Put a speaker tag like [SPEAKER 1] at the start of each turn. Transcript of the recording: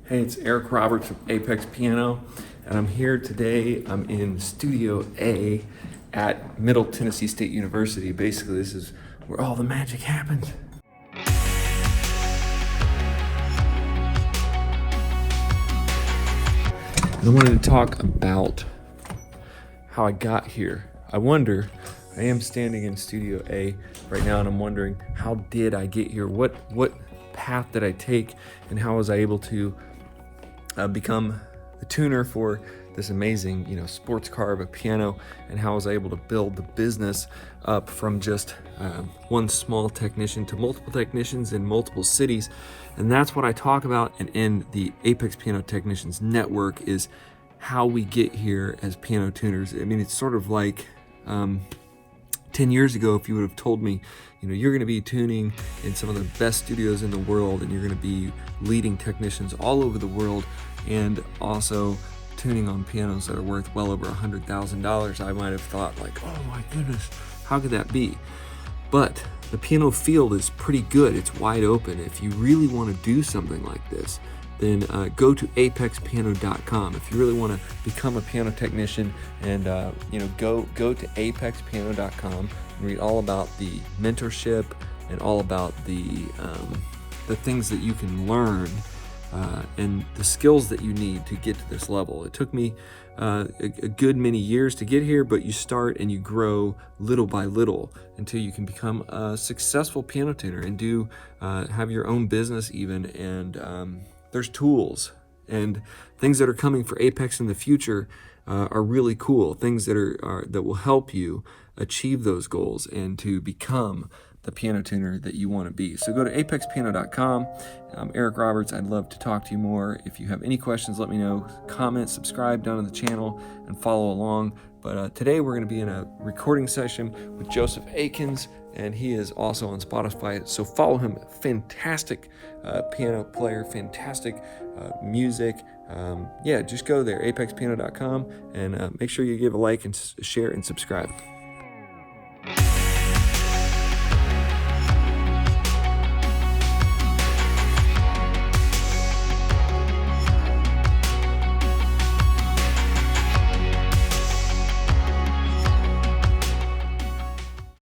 [SPEAKER 1] Hey, it's Eric Roberts from Apex Piano, and I'm here today. I'm in Studio A at Middle Tennessee State University. Basically, this is where all the magic happens. And I wanted to talk about how I got here. I am standing in Studio A right now, and I'm wondering, how did I get here? What path did I take, and how was I able to become the tuner for this amazing, sports car of a piano, and how I was able to build the business up from just one small technician to multiple technicians in multiple cities. And that's what I talk about. And in the Apex Piano Technicians Network is how we get here as piano tuners. I mean, it's sort of like 10 years ago, if you would have told me, you're going to be tuning in some of the best studios in the world, and you're going to be leading technicians all over the world, and also tuning on pianos that are worth well over $100,000, I might have thought like, oh my goodness, how could that be? But the piano field is pretty good. It's wide open. If you really want to do something like this, then go to apexpiano.com. If you really want to become a piano technician, and go to apexpiano.com and read all about the mentorship and all about the things that you can learn and the skills that you need to get to this level. It took me a good many years to get here, but you start and you grow little by little until you can become a successful piano tuner and have your own business even. And there's tools and things that are coming for Apex in the future are really cool. Things that will help you achieve those goals and to become the piano tuner that you want to be. So go to apexpiano.com. I'm Eric Roberts. I'd love to talk to you more. If you have any questions, let me know. Comment, subscribe down on the channel, and follow along. But today we're going to be in a recording session with Joseph Akins, and he is also on Spotify. So follow him. Fantastic piano player, fantastic music. Just go there, apexpiano.com, and make sure you give a like and share and subscribe.